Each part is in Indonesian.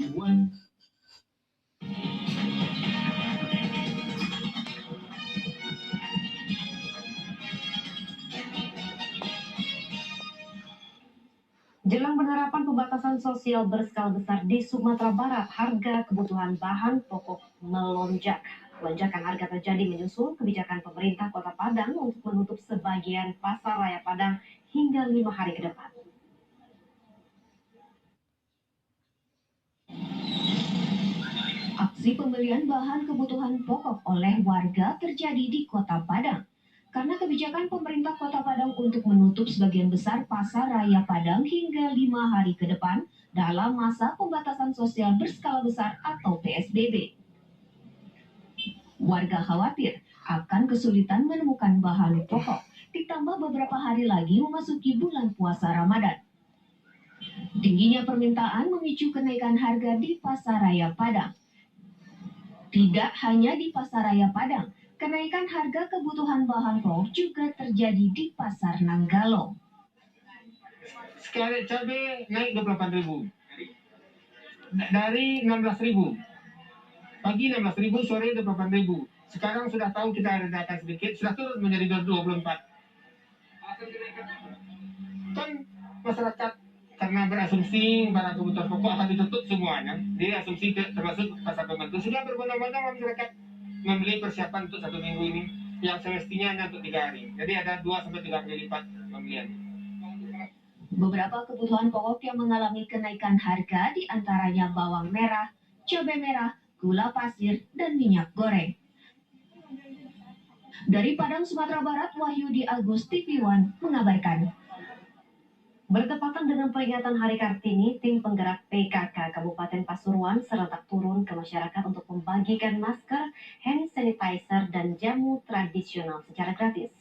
TV1. Jelang penerapan pembatasan sosial berskala besar di Sumatera Barat, harga kebutuhan bahan pokok melonjak. Lonjakan harga terjadi menyusul kebijakan pemerintah Kota Padang untuk menutup sebagian pasar raya Padang hingga 5 hari ke depan. Aksi pembelian bahan kebutuhan pokok oleh warga terjadi di Kota Padang. Karena kebijakan pemerintah Kota Padang untuk menutup sebagian besar pasar raya Padang hingga 5 hari ke depan dalam masa pembatasan sosial berskala besar atau PSBB. Warga khawatir akan kesulitan menemukan bahan pokok, ditambah beberapa hari lagi memasuki bulan puasa Ramadan. Tingginya permintaan memicu kenaikan harga di pasar raya Padang. Tidak hanya di pasar raya Padang, kenaikan harga kebutuhan bahan pokok juga terjadi di pasar Nanggalo. Sekarang cabai naik 28.000. Dari 16.000. Pagi 16.000, sore 28.000. Sekarang sudah tahu kita ada data sedikit, sudah turun menjadi 24. Kan masyarakat karena berasumsi barang kebutuhan pokok akan ditutup semuanya. Dia asumsi termasuk pasar pembantu. Sudah berbondong-bondong masyarakat membeli persiapan untuk 1 minggu ini, yang semestinya hanya untuk 3 hari. Jadi ada 2-3 kali lipat pembelian. Beberapa kebutuhan pokok yang mengalami kenaikan harga diantaranya bawang merah, cabai merah, gula pasir, dan minyak goreng. Dari Padang, Sumatera Barat, Wahyudi Agus, TV1 mengabarkan. Bertepatan dengan peringatan Hari Kartini, tim penggerak PKK Kabupaten Pasuruan serentak turun ke masyarakat untuk membagikan masker, hand sanitizer, dan jamu tradisional secara gratis.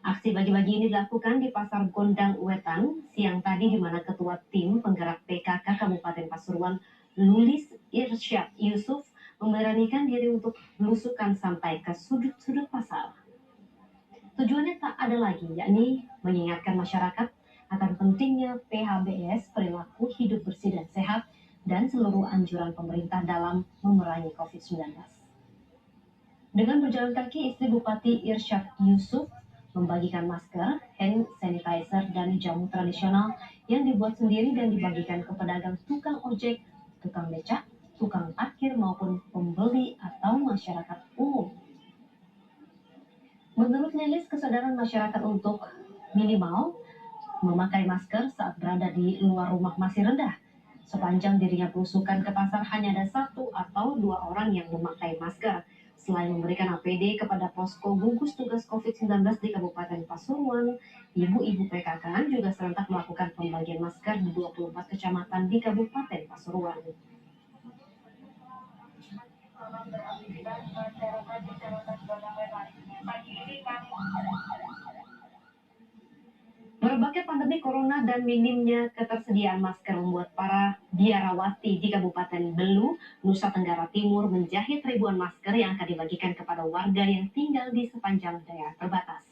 Aksi bagi-bagi ini dilakukan di Pasar Gondang Wetan siang tadi, di mana Ketua Tim Penggerak PKK Kabupaten Pasuruan, Lulis Irsyad Yusuf, memberanikan diri untuk belusukan sampai ke sudut-sudut pasar. Tujuannya tak ada lagi, yakni mengingatkan masyarakat akan pentingnya PHBS, perilaku hidup bersih dan sehat, dan seluruh anjuran pemerintah dalam memerangi COVID-19. Dengan berjalan kaki, istri Bupati Irsyad Yusuf membagikan masker, hand sanitizer, dan jamu tradisional yang dibuat sendiri dan dibagikan ke pedagang, tukang ojek, tukang becak, tukang parkir, maupun pembeli atau masyarakat umum. Menurut Lilis, kesadaran masyarakat untuk minimal memakai masker saat berada di luar rumah masih rendah. Sepanjang dirinya belusukan ke pasar, hanya ada 1 atau 2 orang yang memakai masker. Selain memberikan APD kepada posko gugus tugas COVID-19 di Kabupaten Pasuruan, ibu-ibu PKK juga serentak melakukan pembagian masker di 24 kecamatan di Kabupaten Pasuruan. Merebaknya pandemi corona dan minimnya ketersediaan masker membuat para biarawati di Kabupaten Belu, Nusa Tenggara Timur menjahit ribuan masker yang akan dibagikan kepada warga yang tinggal di sepanjang daerah terbatas.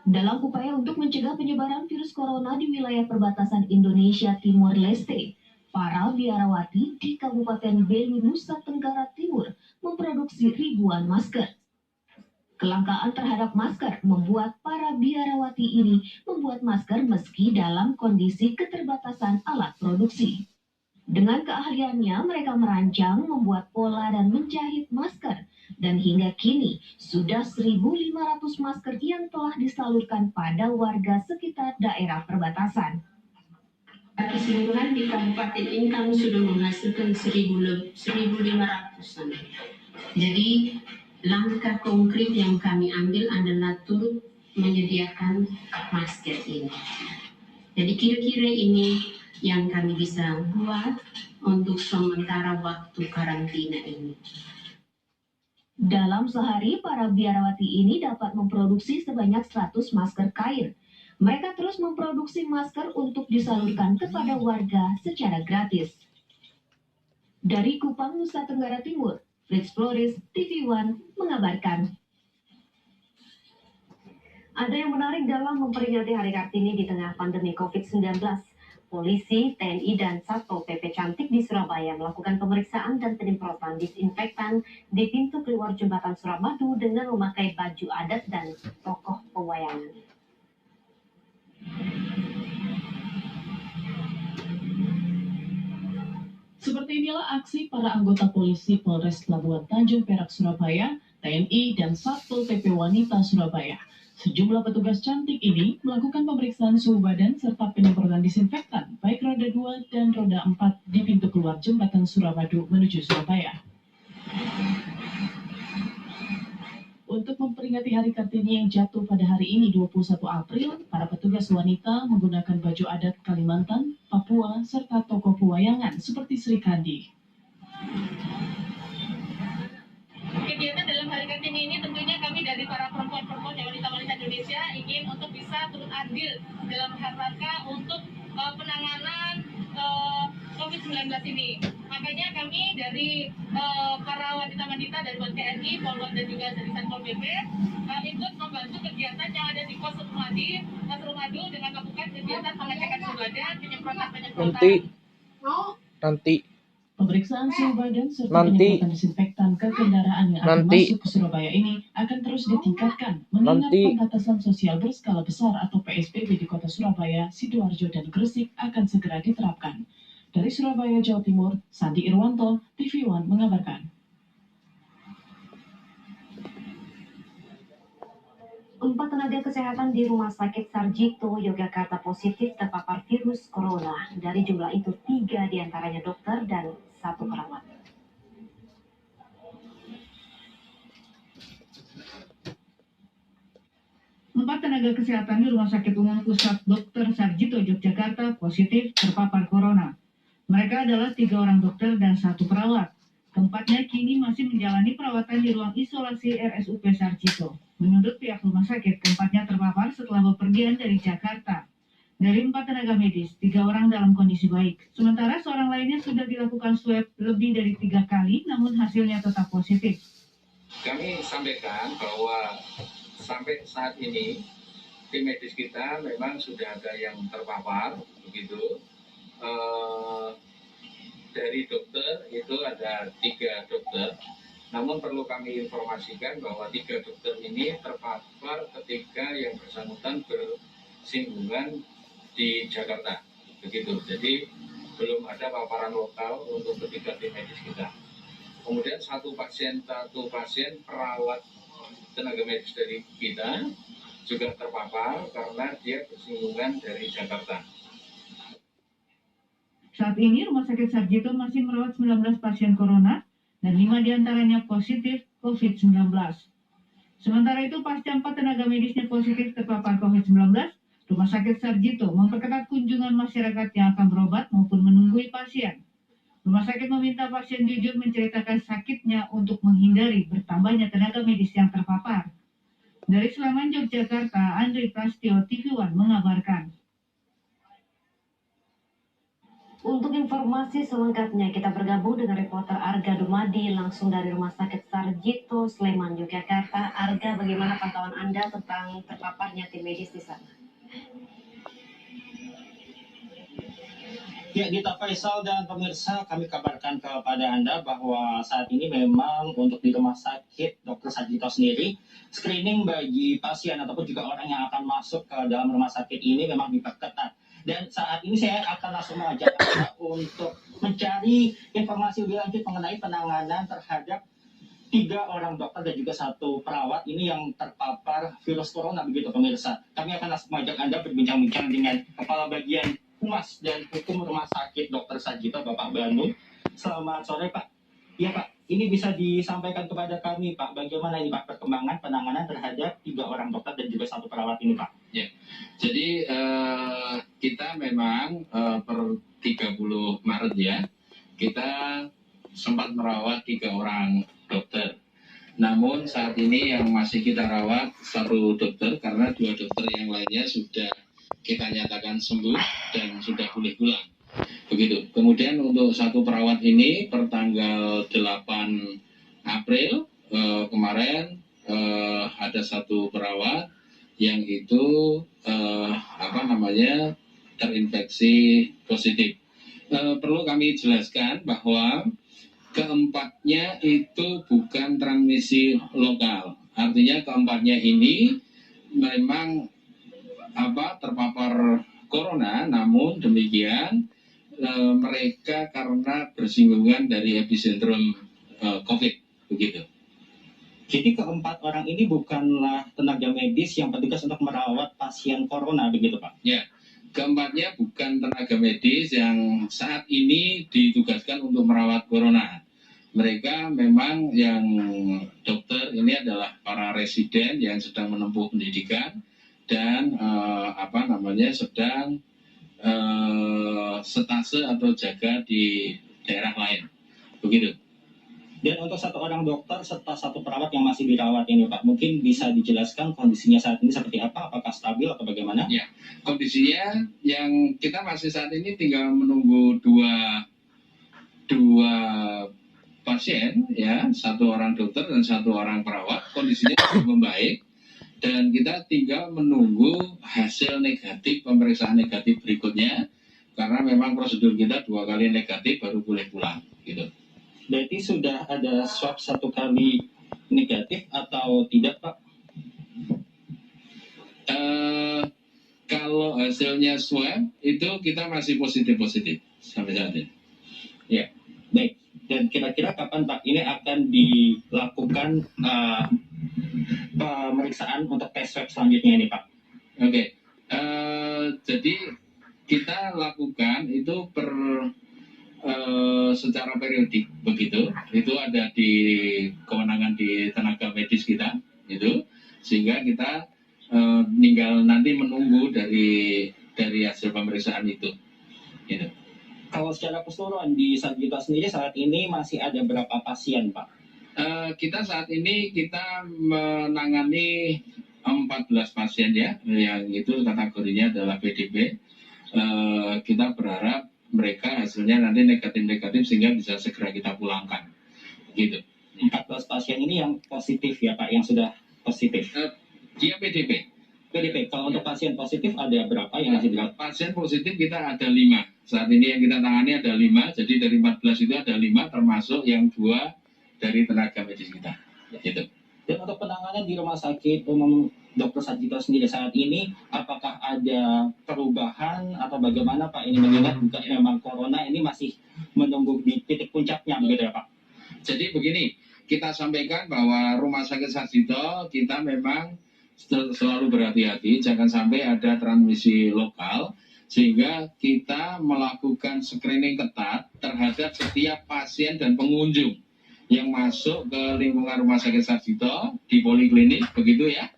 Dalam upaya untuk mencegah penyebaran virus corona di wilayah perbatasan Indonesia Timur Leste, para biarawati di Kabupaten Belu, Nusa Tenggara Timur memproduksi ribuan masker. Kelangkaan terhadap masker membuat para biarawati ini membuat masker meski dalam kondisi keterbatasan alat produksi. Dengan keahliannya, mereka merancang, membuat pola, dan menjahit masker. Dan hingga kini, sudah 1.500 masker yang telah disalurkan pada warga sekitar daerah perbatasan. Keseluruhan di kabupaten ini kami sudah menghasilkan 1.500-an. Jadi langkah konkret yang kami ambil adalah turut menyediakan masker ini. Jadi kira-kira ini yang kami bisa buat untuk sementara waktu karantina ini. Dalam sehari, para biarawati ini dapat memproduksi sebanyak 100 masker kain. Mereka terus memproduksi masker untuk disalurkan kepada warga secara gratis. Dari Kupang, Nusa Tenggara Timur, Fritz Floris, TV1 mengabarkan. Ada yang menarik dalam memperingati Hari Kartini di tengah pandemi COVID-19. Polisi, TNI, dan Satpol PP Cantik di Surabaya melakukan pemeriksaan dan penyemprotan disinfektan di pintu keluar jembatan Suramadu dengan memakai baju adat dan tokoh pewayangan. Seperti inilah aksi para anggota polisi Polres Labuan Tanjung Perak Surabaya, TNI, dan Satpol PP Wanita Surabaya. Sejumlah petugas cantik ini melakukan pemeriksaan suhu badan serta penyemprotan disinfektan baik roda 2 dan roda 4 di pintu keluar jembatan Suramadu menuju Surabaya. Untuk memperingati Hari Kartini yang jatuh pada hari ini 21 April, para petugas wanita menggunakan baju adat Kalimantan, Papua, serta tokoh pewayangan seperti Sri Kandi. Kegiatan dalam Hari Kartini ini tentunya kami dari para perempuan-perempuan dan wanita-wanita Indonesia ingin untuk bisa turut andil dalam rangka untuk penanganan COVID-19 ini. Makanya kami dari para wanita-wanita dari TNI, Polwan dan juga dari Satpol PP ikut membantu kegiatan yang ada di pos Surumadu dengan melakukan kegiatan pengecekan suhu badan, penyemprotan. Nanti Pemeriksaan suhu badan serta penyemprotan disinfektan ke kendaraan yang akan masuk ke Surabaya ini akan terus ditingkatkan mengingat pembatasan sosial berskala besar atau PSBB di kota Surabaya, Sidoarjo, dan Gresik akan segera diterapkan. Dari Surabaya, Jawa Timur, Sandi Irwanto, TV One mengabarkan. 4 tenaga kesehatan di Rumah Sakit Sarjito, Yogyakarta positif terpapar virus corona. Dari jumlah itu 3 diantaranya dokter dan 1 perawat. Empat tenaga kesehatan di Rumah Sakit Umum Pusat Dr. Sarjito, Yogyakarta positif terpapar corona. Mereka adalah 3 orang dokter dan 1 perawat. Keempatnya kini masih menjalani perawatan di ruang isolasi RSUP Sarjito. Menurut pihak rumah sakit, keempatnya terpapar setelah bepergian dari Jakarta. Dari 4 tenaga medis, 3 orang dalam kondisi baik. Sementara seorang lainnya sudah dilakukan swab lebih dari 3 kali, namun hasilnya tetap positif. Kami sampaikan bahwa sampai saat ini tim medis kita memang sudah ada yang terpapar, begitu. Dari dokter itu ada 3 dokter. Namun perlu kami informasikan bahwa 3 dokter ini terpapar ketika yang bersangkutan bersinggungan di Jakarta, begitu. Jadi belum ada paparan lokal untuk ketiga tim medis kita. Kemudian satu pasien perawat tenaga medis dari kita juga terpapar karena dia bersinggungan dari Jakarta. Saat ini Rumah Sakit Sarjito masih merawat 19 pasien corona dan 5 diantaranya positif COVID-19. Sementara itu, pasca 4 tenaga medisnya positif terpapar COVID-19, Rumah Sakit Sarjito memperketat kunjungan masyarakat yang akan berobat maupun menunggui pasien. Rumah sakit meminta pasien jujur menceritakan sakitnya untuk menghindari bertambahnya tenaga medis yang terpapar. Dari Sleman, Yogyakarta, Andri Prastyo, TV One mengabarkan. Untuk informasi selengkapnya, kita bergabung dengan reporter Arga Dumadi langsung dari Rumah Sakit Sarjito, Sleman, Yogyakarta. Arga, bagaimana pantauan Anda tentang terpaparnya tim medis di sana? Ya, Gita Faisal dan pemirsa, kami kabarkan kepada Anda bahwa saat ini memang untuk di Rumah Sakit Dr. Sarjito sendiri, screening bagi pasien ataupun juga orang yang akan masuk ke dalam rumah sakit ini memang diperketat. Dan saat ini saya akan langsung mengajak Anda untuk mencari informasi lebih lanjut mengenai penanganan terhadap 3 orang dokter dan juga 1 perawat ini yang terpapar virus corona, begitu pemirsa. Kami akan langsung mengajak Anda berbincang-bincang dengan Kepala Bagian Humas dan Hukum Rumah Sakit Dr. Sarjito, Bapak Banu. Selamat sore, Pak. Ya, Pak. Ini bisa disampaikan kepada kami, Pak, bagaimana ini, Pak, perkembangan penanganan terhadap 3 orang dokter dan juga 1 perawat ini, Pak? Ya, jadi kita memang per 30 Maret ya, kita sempat merawat 3 orang dokter. Namun saat ini yang masih kita rawat 1 dokter karena 2 dokter yang lainnya sudah kita nyatakan sembuh dan sudah boleh pulang. Begitu. Kemudian untuk 1 perawat ini per tanggal 8 April kemarin ada 1 perawat yang itu terinfeksi positif. Perlu kami jelaskan bahwa keempatnya itu bukan transmisi lokal. Artinya keempatnya ini memang terpapar corona, namun demikian mereka karena bersinggungan dari epicentrum COVID begitu. Jadi keempat orang ini bukanlah tenaga medis yang bertugas untuk merawat pasien corona begitu Pak? Ya, keempatnya bukan tenaga medis yang saat ini ditugaskan untuk merawat corona. Mereka memang yang dokter ini adalah para residen yang sedang menempuh pendidikan dan sedang setase atau jaga di daerah lain. Begitu. Dan untuk satu orang dokter serta satu perawat yang masih dirawat ini Pak, mungkin bisa dijelaskan kondisinya saat ini seperti apa? Apakah stabil atau bagaimana? Ya, kondisinya yang kita masih saat ini tinggal menunggu dua pasien, ya, satu orang dokter dan satu orang perawat. Kondisinya sudah membaik dan kita tinggal menunggu hasil negatif, pemeriksaan negatif berikutnya karena memang prosedur kita 2 kali negatif baru boleh pulang, gitu. Berarti sudah ada swab 1 kali negatif atau tidak Pak? Kalau hasilnya swab itu kita masih positif sampai saat ini. Ya, baik. Dan kira-kira kapan Pak ini akan dilakukan pemeriksaan untuk tes swab selanjutnya ini Pak? Oke. Jadi kita lakukan itu secara periodik begitu. Itu ada di kewenangan di tenaga medis kita itu, sehingga kita tinggal nanti menunggu dari hasil pemeriksaan itu gitu. Kalau secara keseluruhan di Sarjito sendiri saat ini masih ada berapa pasien Pak? Kita saat ini kita menangani 14 pasien ya, yang itu kategorinya adalah PDP. Kita berharap mereka hasilnya nanti negatif sehingga bisa segera kita pulangkan gitu. 14 pasien ini yang positif ya Pak, yang sudah positif? Dia PDP. Kalau untuk pasien positif ada berapa yang masih dirawat? Pasien positif kita ada 5. Saat ini yang kita tangani ada 5, jadi dari 14 itu ada 5 termasuk yang 2 dari tenaga medis kita gitu. Dan untuk penanganan di Rumah Sakit Umum Dr. Sarjito sendiri saat ini, apakah ada perubahan atau bagaimana Pak? Ini mengingat juga memang corona ini masih menunggu di titik puncaknya begitu ya Pak? Jadi begini, kita sampaikan bahwa Rumah Sakit Sarjito kita memang selalu berhati-hati, jangan sampai ada transmisi lokal, sehingga kita melakukan screening ketat terhadap setiap pasien dan pengunjung yang masuk ke lingkungan Rumah Sakit Sarjito di poliklinik begitu ya.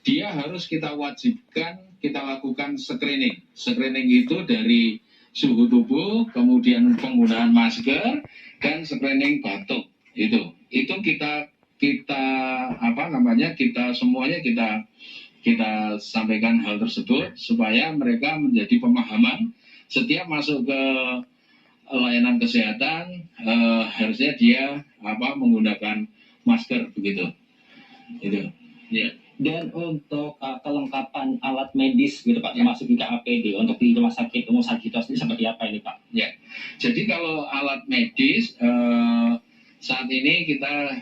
Dia harus kita wajibkan kita lakukan screening. Screening itu dari suhu tubuh, kemudian penggunaan masker dan screening batuk. Itu kita semuanya kita sampaikan hal tersebut supaya mereka menjadi pemahaman setiap masuk ke layanan kesehatan harusnya dia menggunakan masker begitu. Itu. Ya. Dan untuk kelengkapan alat medis gitu Pak, termasuk juga APD untuk di Rumah Sakit Umum Sarjito ini seperti apa ini Pak? Ya. Jadi kalau alat medis saat ini kita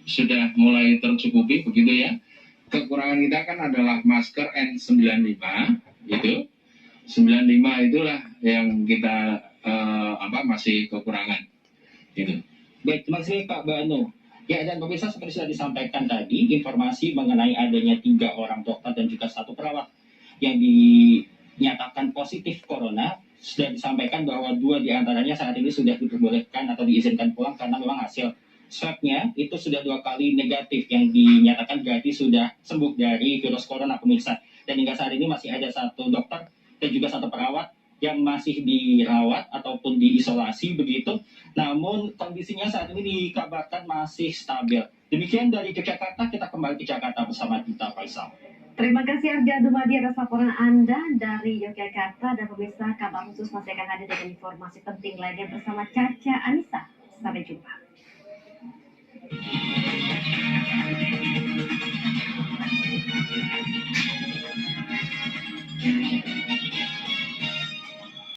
sudah mulai tercukupi begitu ya. Kekurangan kita kan adalah masker N95 itu. 95 itulah yang kita masih kekurangan gitu. Baik, terima kasih Pak Banu. Ya, dan pemirsa seperti sudah disampaikan tadi, informasi mengenai adanya 3 orang dokter dan juga 1 perawat yang dinyatakan positif corona, sudah disampaikan bahwa 2 diantaranya saat ini sudah diperbolehkan atau diizinkan pulang karena memang hasil swabnya itu sudah 2 kali negatif yang dinyatakan berarti sudah sembuh dari virus corona pemirsa. Dan hingga saat ini masih ada 1 dokter dan juga 1 perawat yang masih dirawat ataupun diisolasi begitu. Namun kondisinya saat ini dikabarkan masih stabil. Demikian dari Yogyakarta, kita kembali ke Jakarta bersama Dita Faisal. Terima kasih Arga Dumadi atas laporan Anda dari Yogyakarta, dan pemirsa kabar khusus masih akan hadir dengan informasi penting lainnya bersama Caca Anissa. Sampai jumpa.